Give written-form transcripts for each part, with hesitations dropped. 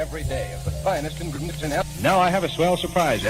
every day of the finest ingredients in health. Now I have a swell surprise.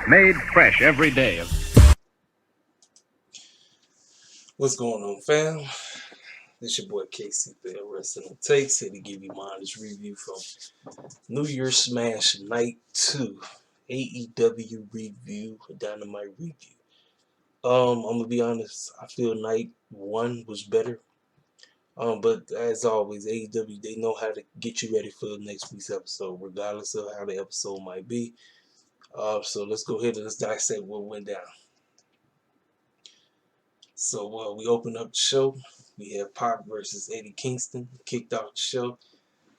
Made fresh every day. What's going on, fam? This your boy KC Bell Wrestling Takes here to give you my honest review from New Year's Smash Night 2 AEW review, Dynamite review. I'm gonna be honest, I feel Night 1 was better. But as always, AEW, they know how to get you ready for the next week's episode, regardless of how the episode might be. So let's go ahead and let's dissect what went down. So we open up the show. We have Pac versus Eddie Kingston. Kicked off the show.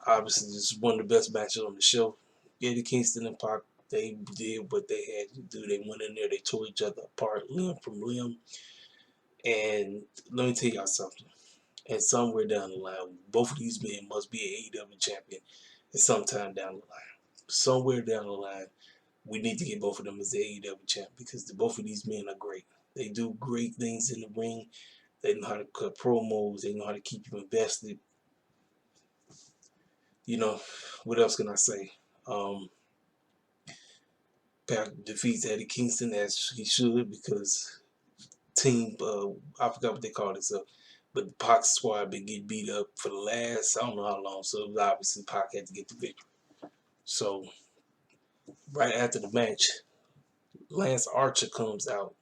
Obviously, this is one of the best matches on the show. Eddie Kingston and Pac, they did what they had to do. They went in there, they tore each other apart, limb from limb. And let me tell y'all something. And somewhere down the line, both of these men must be an AEW champion at some time down the line. Somewhere down the line, we need to get both of them as the AEW champ because both of these men are great. They do great things in the ring. They know how to cut promos. They know how to keep you invested. You know, what else can I say? Pac defeats Eddie Kingston as he should because team, I forgot what they called it, but the Pac squad been getting beat up for the last, I don't know how long, so obviously Pac had to get the victory. So, right after the match, Lance Archer comes out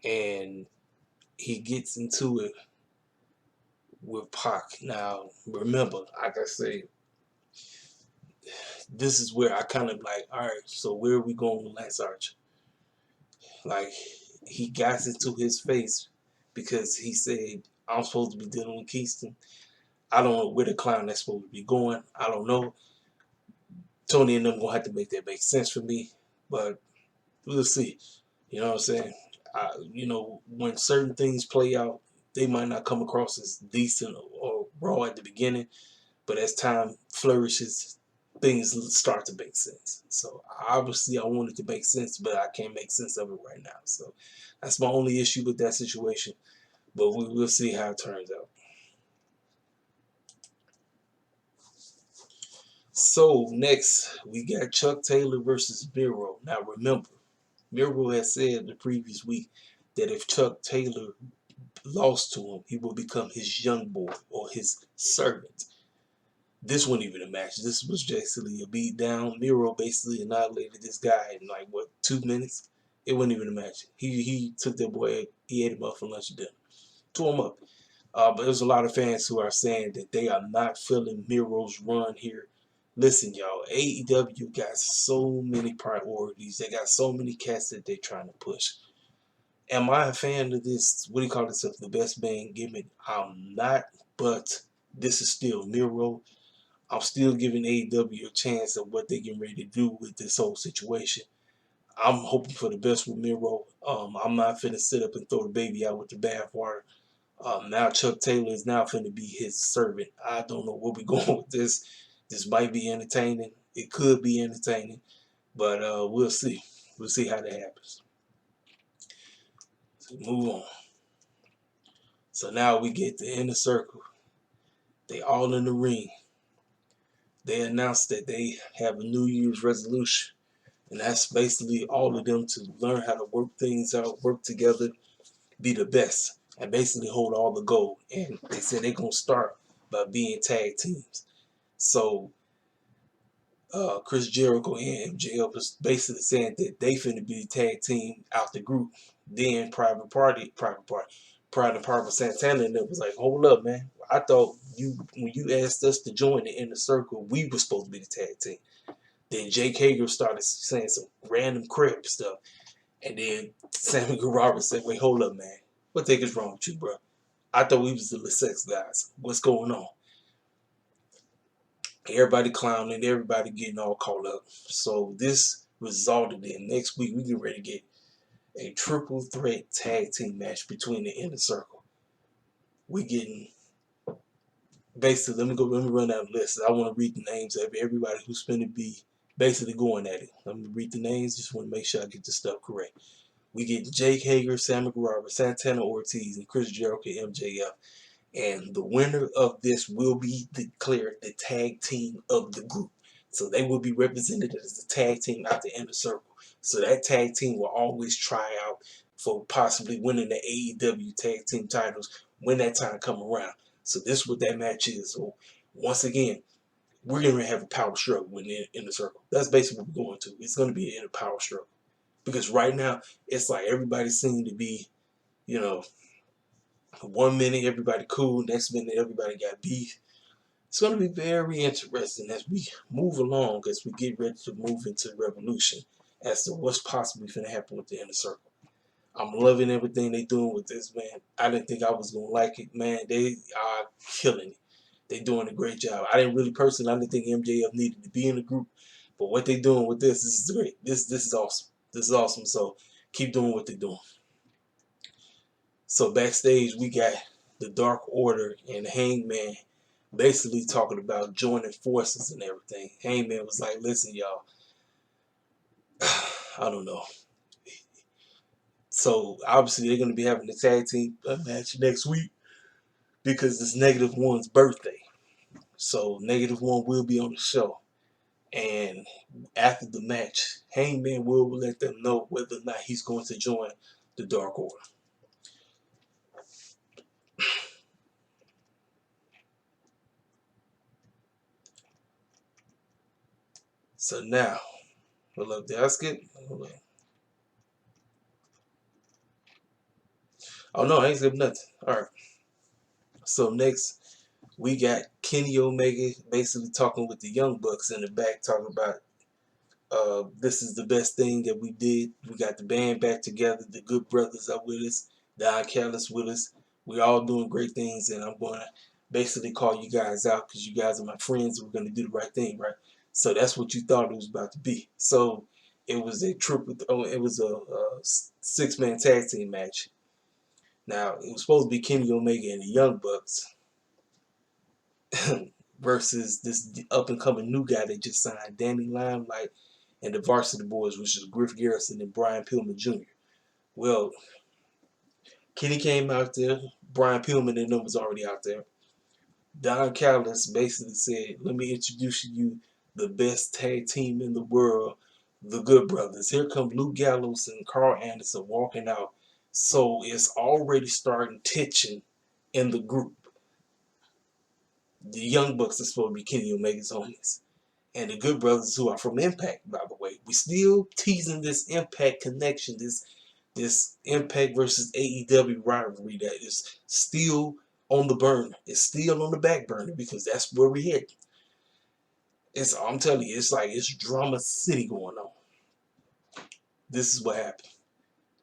and he gets into it with Pac. Now, remember, like I say, this is where I kind of like, all right, so where are we going with Lance Archer? Like, he got into his face because he said, I'm supposed to be dealing with Kingston. I don't know where the clown that's supposed to be going. I don't know. Tony and them going to have to make that make sense for me, but we'll see. You know what I'm saying? When certain things play out, they might not come across as decent or raw at the beginning, but as time flourishes, things start to make sense. So obviously I want it to make sense, but I can't make sense of it right now. So that's my only issue with that situation, but we'll see how it turns out. So next, we got Chuck Taylor versus Miro. Now remember, Miro had said the previous week that if Chuck Taylor lost to him, he will become his young boy or his servant. This wasn't even a match. This was basically a beat down. Miro basically annihilated this guy in 2 minutes? It wasn't even a match. He took that boy, he ate him up for lunch and dinner. Tore him up. But there's a lot of fans who are saying that they are not feeling Miro's run here. Listen, y'all, AEW got so many priorities. They got so many cats that they're trying to push. Am I a fan of this, what do you call this, the best man gimmick? I'm not, but this is still Miro. I'm still giving AEW a chance of what they getting ready to do with this whole situation. I'm hoping for the best with Miro. I'm not finna sit up and throw the baby out with the bathwater. Now Chuck Taylor is now finna be his servant. I don't know where we're going with this. This might be entertaining. It could be entertaining, but we'll see. We'll see how that happens. So move on. So now we get the inner circle. They all in the ring. they announced that they have a New Year's resolution. And that's basically all of them to learn how to work things out, work together, be the best, and basically hold all the gold. And they said they're going to start by being tag teams. So Chris Jericho and MJF was basically saying that they finna be the tag team out the group. Then Pride and Power Santana and it was like, hold up, man. I thought when you asked us to join the inner circle, we were supposed to be the tag team. Then Jake Hager started saying some random crap stuff. And then Sammy Guevara said, wait, hold up, man. What the heck is wrong with you, bro? I thought we was the sex guys. What's going on? Everybody clowning, everybody getting all caught up. So this resulted in next week we get ready to get a triple threat tag team match between the inner circle. We getting basically let me run down the list. I want to read the names of everybody who's going to be basically going at it. Let me read the names, just want to make sure I get the stuff correct. We get Jake Hager, Sammy Guevara, Santana Ortiz, and Chris Jericho, MJF. And the winner of this will be declared the tag team of the group. So they will be represented as the tag team out the inner circle. So that tag team will always try out for possibly winning the AEW tag team titles when that time come around. So this is what that match is. So once again, we're going to have a power struggle in the inner circle. That's basically what we're going to. It's going to be in a power struggle. Because right now, it's like everybody seems to be, you know, 1 minute everybody cool, next minute everybody got beef. It's going to be very interesting as we move along, as we get ready to move into Revolution, as to what's possibly going to happen with the inner circle. I'm loving everything they doing with this, man. I didn't think I was going to like it, man. They are killing it. They doing a great job. I didn't think MJF needed to be in the group, but what they doing with this is great. This is awesome. This is awesome. So keep doing what they're doing. So backstage, we got the Dark Order and Hangman basically talking about joining forces and everything. Hangman was like, listen, y'all, I don't know. So obviously they're going to be having the tag team match next week because it's Negative One's birthday. So Negative One will be on the show. And after the match, Hangman will let them know whether or not he's going to join the Dark Order. So now, hold up, did I skip? Hold up. Oh no, I ain't skipping nothing. Alright. So next we got Kenny Omega basically talking with the Young Bucks in the back, talking about this is the best thing that we did. We got the band back together. The Good Brothers are with us. Don Callis with us. We all doing great things, and I'm going to basically call you guys out because you guys are my friends. And we're going to do the right thing, right? So that's what you thought it was about to be. So it was a triple. It was a 6-man tag team match. Now it was supposed to be Kenny Omega and the Young Bucks versus this up and coming new guy they just signed, Danny Limelight, and the Varsity Boys, which is Griff Garrison and Brian Pillman Jr. Well, Kenny came out there. Brian Pillman and them was already out there. Don Callis basically said, let me introduce you the best tag team in the world, the Good Brothers. Here come Luke Gallows and Carl Anderson walking out. So it's already starting tension in the group. The Young Bucks are supposed to be Kenny Omega's homies. And the Good Brothers, who are from Impact, by the way. We still teasing this Impact connection, this Impact versus AEW rivalry that is still on the burner. It's still on the back burner because that's where we head. I'm telling you, it's like it's drama city going on. This is what happened.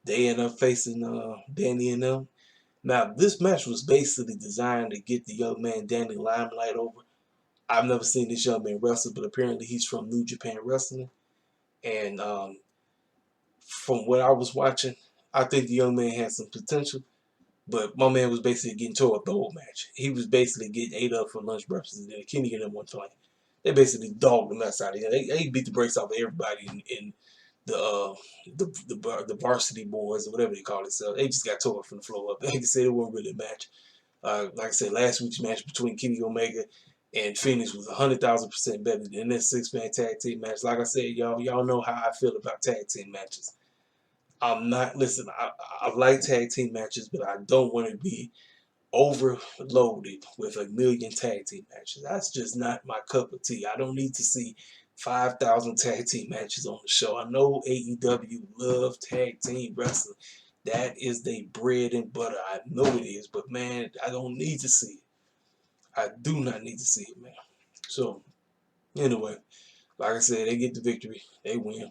They end up facing Danny and them. Now, this match was basically designed to get the young man Danny Limelight over. I've never seen this young man wrestle, but apparently he's from New Japan Wrestling. And from what I was watching, I think the young man had some potential. But my man was basically getting tore up the whole match. He was basically getting ate up for lunch breakfast. And then Kenny and them one time. They basically dogged the mess out of him. They beat the brakes off of everybody in the Varsity Boys or whatever they call it. So they just got tore up from the floor up. Like I said, it wasn't really a match. Like I said, last week's match between Kenny Omega And Phoenix was 100,000% better than this 6-man tag team match. Like I said, y'all know how I feel about tag team matches. I'm not listen. I like tag team matches, but I don't want to be overloaded with a million tag team matches. That's just not my cup of tea. I don't need to see 5,000 tag team matches on the show. I know AEW love tag team wrestling. That is their bread and butter. I know it is, but man, I don't need to see it. I do not need to see it, man. So anyway, like I said, they get the victory. They win.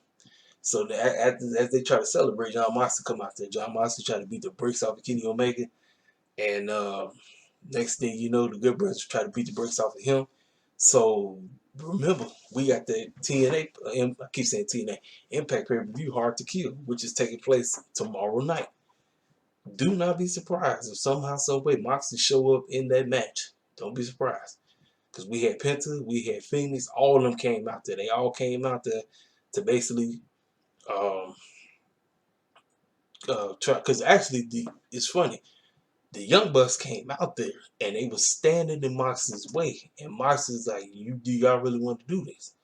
So as they try to celebrate, John Moxley come out there. John Moxley try to beat the brakes off of Kenny Omega. And next thing you know, the Good Brothers try to beat the brakes off of him. So remember, we got the TNA, I keep saying TNA, Impact pay-per-view Hard to Kill, which is taking place tomorrow night. Do not be surprised if somehow, some way Moxley show up in that match. Don't be surprised. Because we had Penta, we had Phoenix, all of them came out there. They all came out there to basically try. Because actually, it's funny. The Young Bucks came out there and they was standing in Moxley's way. And Moxley's like, do y'all really want to do this?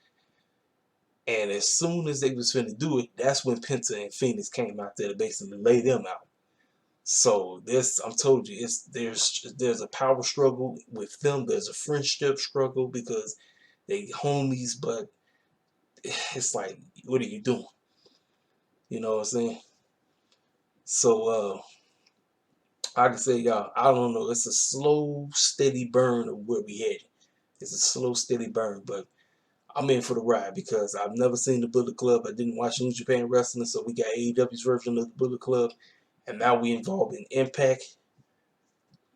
And as soon as they was finna do it, that's when Penta and Phoenix came out there to basically lay them out. So I'm told you, there's a power struggle with them. There's a friendship struggle because they homies, but it's like, what are you doing? You know what I'm saying? So I can say, y'all, I don't know. It's a slow, steady burn of where we headed. It's a slow, steady burn, but I'm in for the ride because I've never seen the Bullet Club. I didn't watch New Japan Wrestling, so we got AEW's version of the Bullet Club, and now we involved in Impact.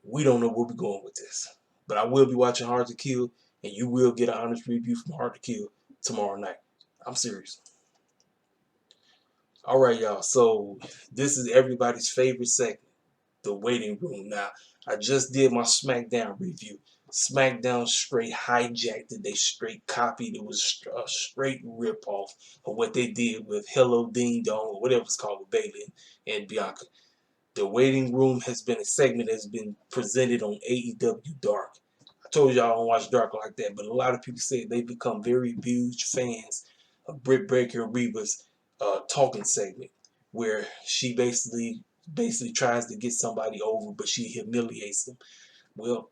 We don't know where we're going with this, but I will be watching Hard to Kill, and you will get an honest review from Hard to Kill tomorrow night. I'm serious. All right, y'all. So this is everybody's favorite segment, the waiting room. Now, I just did my SmackDown review. SmackDown straight hijacked it. They straight copied. It was a straight ripoff of what they did with Hello Ding Dong or whatever it's called with Bayley and Bianca. The waiting room has been a segment that's been presented on AEW Dark. I told y'all I don't watch Dark like that, but a lot of people say they become very huge fans of Britt Baker and Reba's talking segment, where she basically tries to get somebody over, but she humiliates them. Well,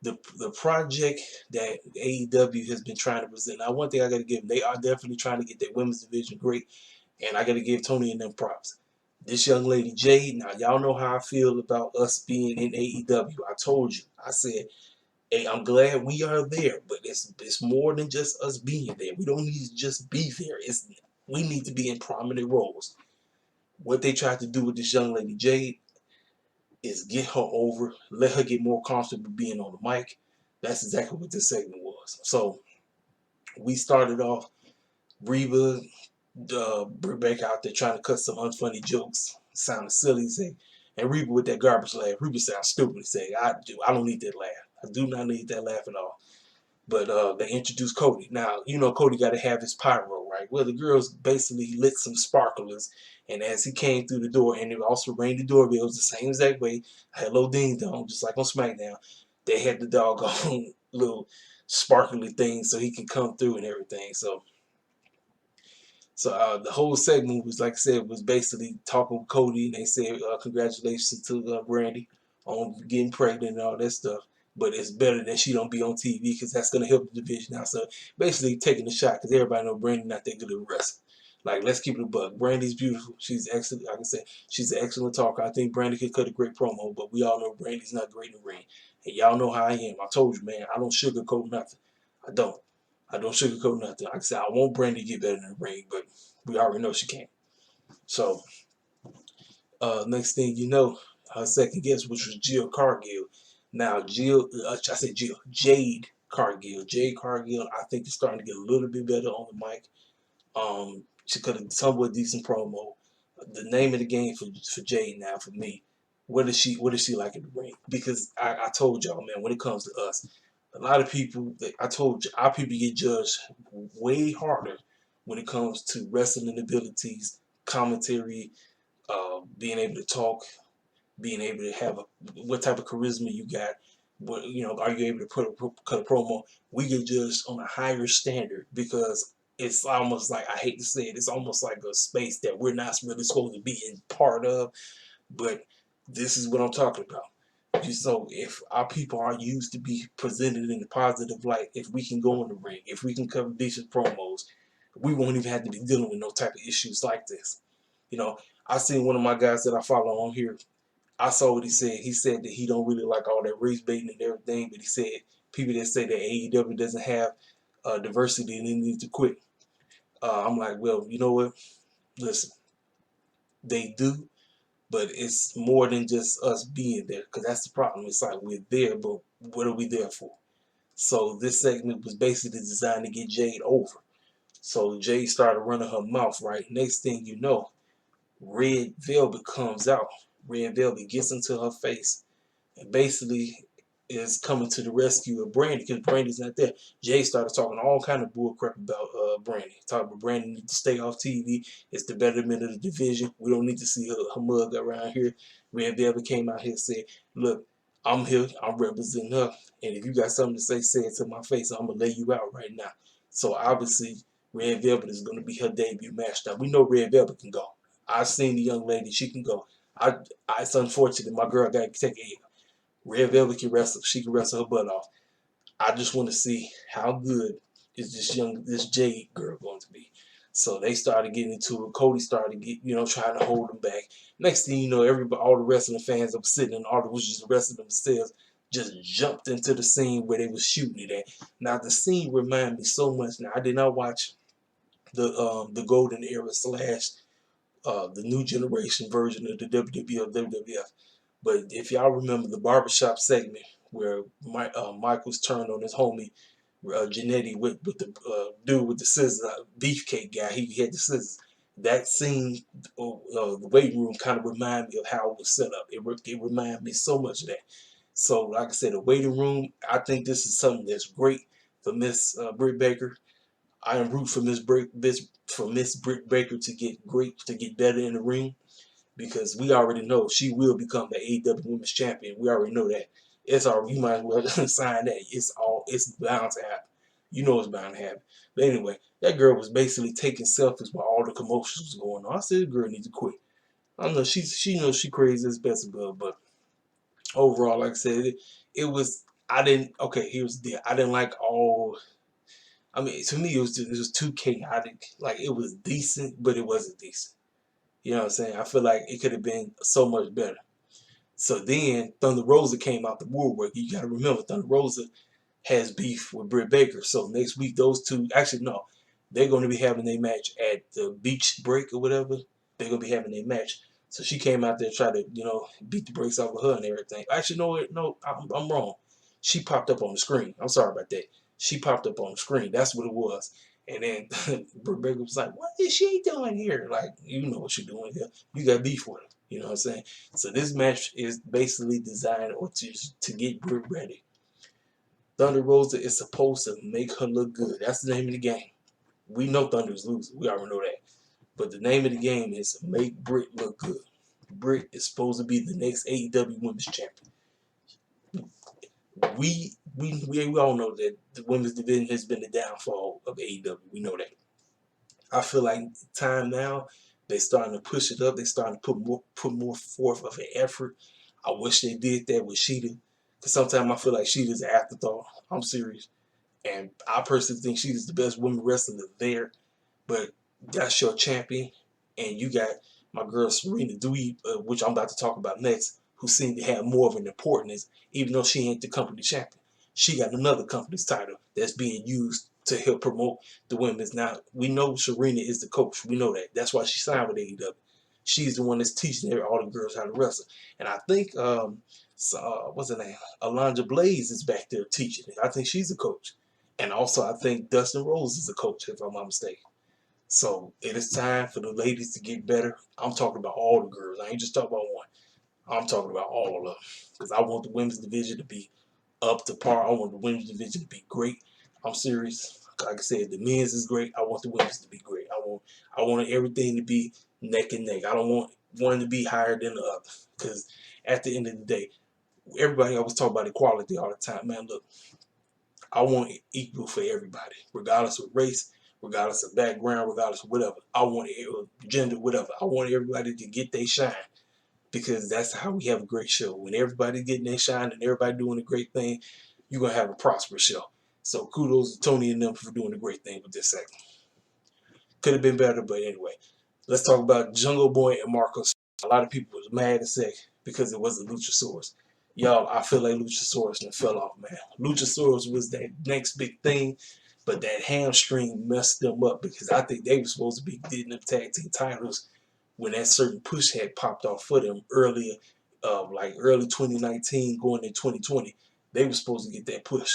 the project that AEW has been trying to present. Now, one thing I got to give them, they are definitely trying to get their women's division great, and I got to give Tony and them props. This young lady, Jade, now y'all know how I feel about us being in AEW. I told you. I said, hey, I'm glad we are there, but it's more than just us being there. We don't need to just be there. We need to be in prominent roles. What they tried to do with this young lady, Jade, is get her over, let her get more comfortable being on the mic. That's exactly what this segment was. So we started off Reba, Rebecca out there trying to cut some unfunny jokes, sounding silly, say, and Reba with that garbage laugh. Reba sounds stupid, say, I don't need that laugh. I do not need that laugh at all. But they introduced Cody. Now, you know Cody got to have his pyro, right? Well, the girls basically lit some sparklers, and as he came through the door, and it also rang the doorbells the same exact way, hello ding dong, just like on SmackDown, they had the doggone little sparkly thing so he can come through and everything. So the whole segment was, like I said, was basically talking with Cody, and they said congratulations to Brandy on getting pregnant and all that stuff. But it's better that she don't be on TV because that's gonna help the division out. So basically taking a shot because everybody know Brandy not that good at wrestling. Like, let's keep it a buck. Brandy's beautiful. She's excellent. Like I said, she's an excellent talker. I think Brandy could cut a great promo, but we all know Brandy's not great in the ring. And y'all know how I am. I told you, man, I don't sugarcoat nothing. I don't. I don't sugarcoat nothing. Like I said, I want Brandy to get better in the ring, but we already know she can't. So, next thing you know, her second guest, which was Jill Cargill. Now, Jade Cargill. Jade Cargill, I think is starting to get a little bit better on the mic. She could have somewhat decent promo. The name of the game for Jade now, for me, what is she like in the ring? Because I told y'all, man, when it comes to us, a lot of people, I told you, our people get judged way harder when it comes to wrestling abilities, commentary, being able to talk, being able to have what type of charisma you got. But are you able to cut a promo? We get judged on a higher standard because it's almost like, I hate to say it, it's almost like a space that we're not really supposed to be in part of. But this is what I'm talking about. So if our people are used to be presented in a positive light, if we can go in the ring, if we can cover decent promos, we won't even have to be dealing with no type of issues like this. I seen one of my guys that I follow on here. I saw what he said. He said that he don't really like all that race baiting and everything, but he said people that say that AEW doesn't have diversity and they need to quit. I'm like, well, you know what? Listen, they do, but it's more than just us being there, because that's the problem. It's like we're there, but what are we there for? So this segment was basically designed to get Jade over. So Jade started running her mouth, right? Next thing you know, Red Velvet comes out. Red Velvet gets into her face and basically is coming to the rescue of Brandy because Brandy's not there. Jay started talking all kind of bullcrap about Brandy. Talking about Brandy need to stay off TV. It's the betterment of the division. We don't need to see her mug around here. Red Velvet came out here and said, look, I'm here. I'm representing her. And if you got something to say it to my face. I'm going to lay you out right now. So obviously, Red Velvet is going to be her debut match. Now, we know Red Velvet can go. I've seen the young lady. She can go. It's unfortunate my girl got to take a Red Velvet can wrestle. She can wrestle her butt off. I just want to see how good is this Jade girl going to be. So they started getting into it. Cody started trying to hold them back. Next thing you know, everybody, all the wrestling fans that were sitting in the audience was just wrestling themselves, just jumped into the scene where they was shooting it at. Now the scene reminded me so much. Now I did not watch the Golden Era slash the new generation version of the WWE or WWF. But if y'all remember the barbershop segment where Michael's turned on his homie Janetti with the dude with the scissors, beefcake guy, he had the scissors. That scene, the weight room, kind of reminded me of how it was set up. It reminded me so much of that. So, like I said, the waiting room, I think this is something that's great for Miss Britt Baker. I am rooting for Miss Britt Baker to get better in the ring, because we already know she will become the AEW Women's Champion. We already know that. You might as well sign that. It's bound to happen. You know it's bound to happen. But anyway, that girl was basically taking selfies while all the commotion was going on. I said the girl needs to quit. I don't know, she knows she crazy as Beelzebub, but overall, like I said, it was I didn't okay, here's the deal. I didn't like all I mean, to me it was too chaotic. Like it was decent, but it wasn't decent. You know what I'm saying? I feel like it could have been so much better. So then Thunder Rosa came out the woodwork. You got to remember, Thunder Rosa has beef with Britt Baker. So next week, those two, actually, no, they're going to be having a match at the beach break or whatever. They're going to be having a match. So she came out there to try to, beat the brakes off of her and everything. Actually, no, I'm wrong. She popped up on the screen. I'm sorry about that. She popped up on the screen. That's what it was. And then Britt Baker was like, what is she doing here? Like, you know what you're doing here. You got beef with her. You know what I'm saying? So this match is basically designed to get Britt ready. Thunder Rosa is supposed to make her look good. That's the name of the game. We know Thunder is losing. We already know that. But the name of the game is make Britt look good. Britt is supposed to be the next AEW Women's Champion. We all know that the women's division has been the downfall of AEW. We know that. I feel like time now, they're starting to push it up. They're starting to put more forth of an effort. I wish they did that with Sheeta, because sometimes I feel like Sheeta's an afterthought. I'm serious. And I personally think Sheeta's the best woman wrestler there. But that's your champion. And you got my girl Serena Dewey, which I'm about to talk about next, who seemed to have more of an importance, even though she ain't the company champion. She got another company's title that's being used to help promote the women's. Now, we know Serena is the coach. We know that. That's why she signed with AEW. She's the one that's teaching all the girls how to wrestle. And I think, what's her name? Alondra Blaze is back there teaching it. I think she's a coach. And also, I think Dustin Rose is a coach, if I'm not mistaken. So it is time for the ladies to get better. I'm talking about all the girls. I ain't just talking about one. I'm talking about all of them. Because I want the women's division to be up to par. I want the women's division to be great. I'm serious. Like I said, the men's is great. I want the women's to be great. I want everything to be neck and neck. I don't want one to be higher than the other. Because at the end of the day, everybody always talk about equality all the time. Man, look, I want it equal for everybody, regardless of race, regardless of background, regardless of whatever. I want it, gender, whatever. I want everybody to get their shine, because that's how we have a great show. When everybody's getting their shine and everybody doing a great thing, you're going to have a prosperous show. So kudos to Tony and them for doing a great thing with this segment. Could have been better, but anyway. Let's talk about Jungle Boy and Marcos. A lot of people was mad as heck because it wasn't Luchasaurus. Y'all, I feel like Luchasaurus and fell off, man. Luchasaurus was that next big thing, but that hamstring messed them up, because I think they were supposed to be getting them tag team titles when that certain push had popped off for them earlier, like early 2019 going into 2020. They were supposed to get that push.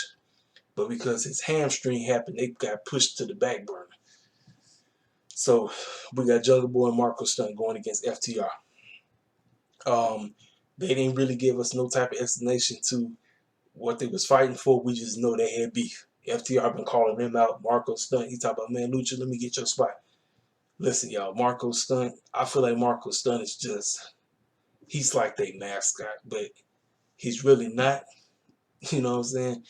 But because his hamstring happened, they got pushed to the back burner. So we got Jungle Boy and Marco Stunt going against FTR. They didn't really give us no type of explanation to what they was fighting for. We just know they had beef. FTR been calling them out. Marco Stunt, he talk about, man, Lucha, let me get your spot. Listen, y'all, Marco Stunt, I feel like Marco Stunt is just, he's like their mascot, but he's really not. You know what I'm saying?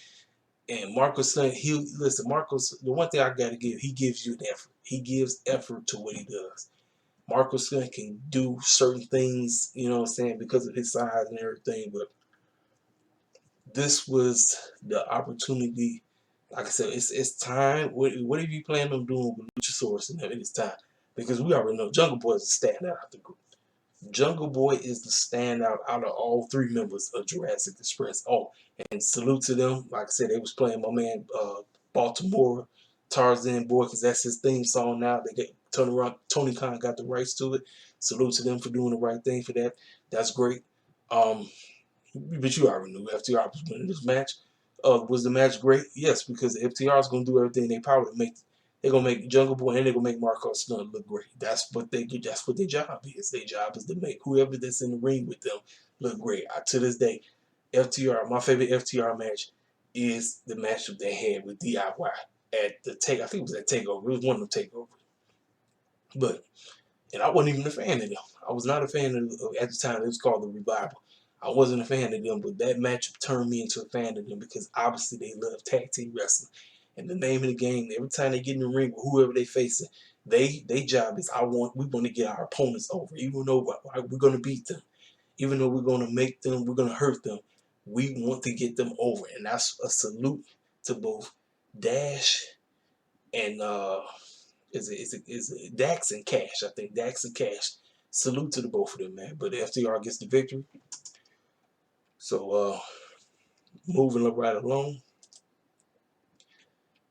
And Marco Stunt, listen, Marcos, the one thing I gotta give, he gives you an effort. He gives effort to what he does. Marcos Stunt can do certain things, you know what I'm saying, because of his size and everything, but this was the opportunity. Like I said, it's time. What are you planning on doing with Luchasaurus and it's time? Because we already know Jungle Boy is the standout out the group. Jungle Boy is the standout out of all three members of Jurassic Express. Oh, and salute to them. Like I said, they was playing my man Baltimore Tarzan Boy, because that's his theme song now. They get Tony Khan got the rights to it. Salute to them for doing the right thing for that. That's great. But you already knew FTR was winning this match. Was the match great? Yes, because FTR is going to do everything in their power to make. They're gonna make Jungle Boy and they're gonna make Marco Stunt look great. That's what they do. That's what their job is. Their job is to make whoever that's in the ring with them look great. To this day, FTR, my favorite FTR match is the matchup they had with DIY at the I think it was at Takeover. It was one of the Takeovers. But and I wasn't even a fan of them. I was not a fan of at the time. It was called the Revival. I wasn't a fan of them, but that matchup turned me into a fan of them, because obviously they love tag team wrestling. And the name of the game, every time they get in the ring with whoever they facing, they job is we want to get our opponents over. Even though we're going to beat them, even though we're going to make them, we're going to hurt them, we want to get them over. And that's a salute to both Dash and is it Dax and Cash? I think Dax and Cash. Salute to the both of them, man. But FTR gets the victory. So moving right along.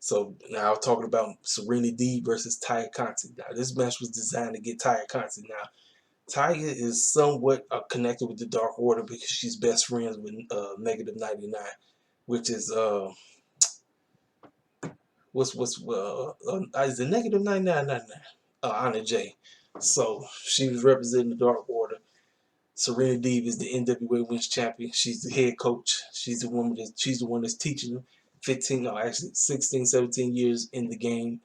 So now talking about Serena Deeb versus Taya Conti. Now this match was designed to get Taya Conti. Now Taya is somewhat connected with the Dark Order, because she's best friends with Negative 99, which is is it Negative 99? Anna Jay. So she was representing the Dark Order. Serena Deeb is the NWA Women's Champion. She's the head coach. She's the one that's teaching them. 16, 17 years in the game.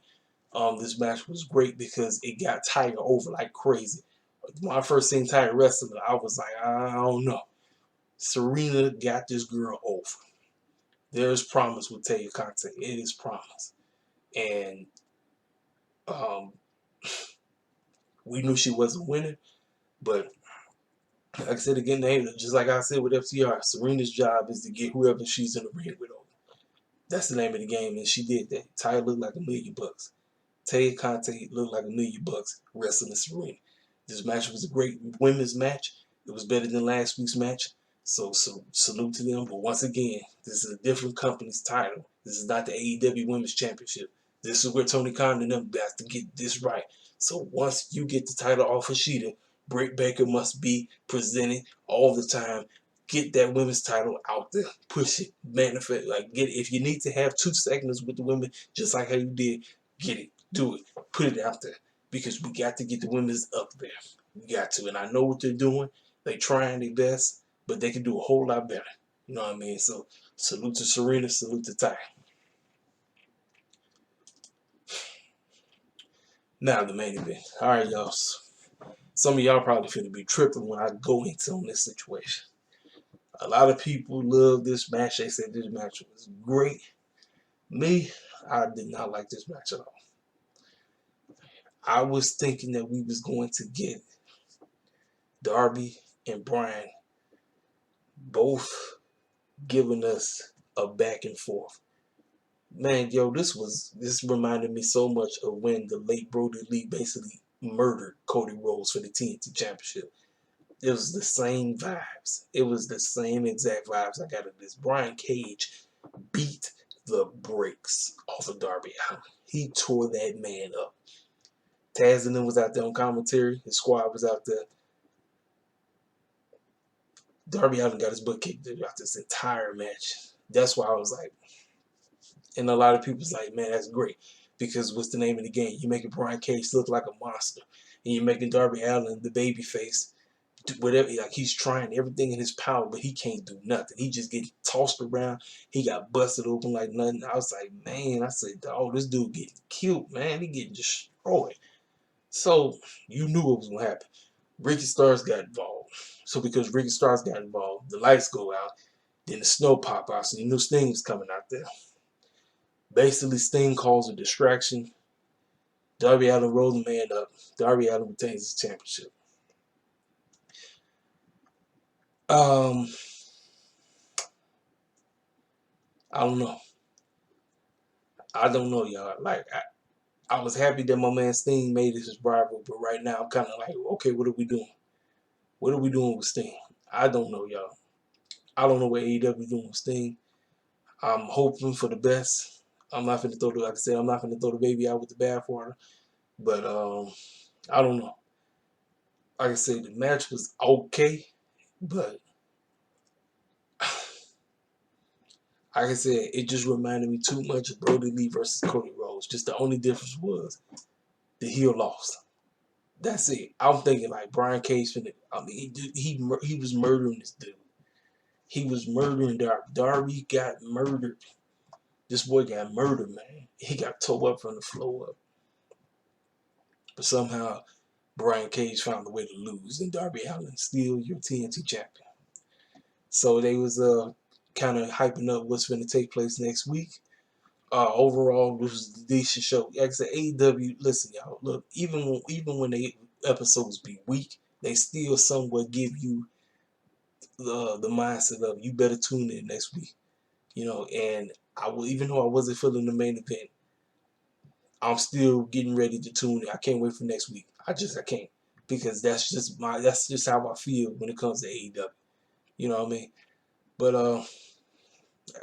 This match was great because it got Taya over like crazy. When I first seen Taya wrestling, I was like, I don't know. Serena got this girl over. There's promise with Taya Conti. It is promise. And we knew she wasn't winning, but like I said again, just like I said with FTR, Serena's job is to get whoever she's in the ring with over. That's the name of the game, and she did that. Taya looked like $1 million. Taya Conti looked like $1 million wrestling Serena. This match was a great women's match. It was better than last week's match. So salute to them. But once again, this is a different company's title. This is not the AEW Women's Championship. This is where Tony Khan and them got to get this right. So once you get the title off of Sheeta, Britt Baker must be presented all the time. Get that women's title out there. Push it. Manifest. Get it. If you need to have 2 segments with the women, just like how you did, get it. Do it. Put it out there. Because we got to get the women's up there. We got to. And I know what they're doing. They trying their best, but they can do a whole lot better. You know what I mean? So salute to Serena, salute to Ty. Now the main event. Alright, y'all. Some of y'all probably finna be tripping when I go into on this situation. A lot of people love this match. They said this match was great. Me, I did not like this match at all. I was thinking that we was going to get Darby and Bryan both giving us a back and forth. Man, yo, this reminded me so much of when the late Brody Lee basically murdered Cody Rhodes for the TNT Championship. It was the same vibes. It was the same exact vibes I got of this. Brian Cage beat the brakes off of Darby Allin. He tore that man up. Taz and them was out there on commentary. His squad was out there. Darby Allin got his butt kicked throughout this entire match. That's why I was like, and a lot of people's like, man, that's great. Because what's the name of the game? You're making Brian Cage look like a monster. And you're making Darby Allin the baby face. Whatever, like he's trying everything in his power, but he can't do nothing. He just getting tossed around. He got busted open like nothing. I was like, man, I said, oh, this dude getting killed, man. He getting destroyed. So you knew what was gonna happen. Ricky Starks got involved. So because Ricky Starks got involved, the lights go out, then the snow pop out. So you knew Sting was coming out there. Basically, Sting calls a distraction. Darby Allin rolls the man up. Darby Allin retains his championship. I don't know. I don't know, y'all. Like, I was happy that my man Sting made it his rival, but right now I'm kind of like, okay, what are we doing? What are we doing with Sting? I don't know, y'all. I don't know what AEW doing with Sting. I'm hoping for the best. I'm not finna throw the, like I said, I'm not finna throw the baby out with the bathwater. But I don't know. Like I said, the match was okay, but like I said, it just reminded me too much of Brody Lee versus Cody Rhodes. Just the only difference was the heel lost. That's it. I'm thinking like Brian Cage finna. I mean, he was murdering this dude. He was murdering Darby. Darby got murdered. This boy got murdered, man. He got tore up from the floor up. But somehow Brian Cage found a way to lose, and Darby Allin still your TNT champion. So they was kind of hyping up what's going to take place next week. Overall, this was a decent show. Like I said, AEW, listen, y'all. Look, even when they episodes be weak, they still somewhat give you the mindset of you better tune in next week. You know, and I will, even though I wasn't feeling the main event, I'm still getting ready to tune in. I can't wait for next week. I can't, because that's just how I feel when it comes to AEW. You know what I mean? But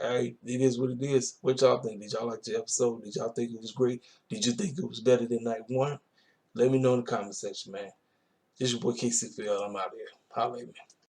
hey, it is what it is. What y'all think? Did y'all like the episode? Did y'all think it was great? Did you think it was better than night one? Let me know in the comment section, man. This your boy KCFL. I'm out here. Holla at me.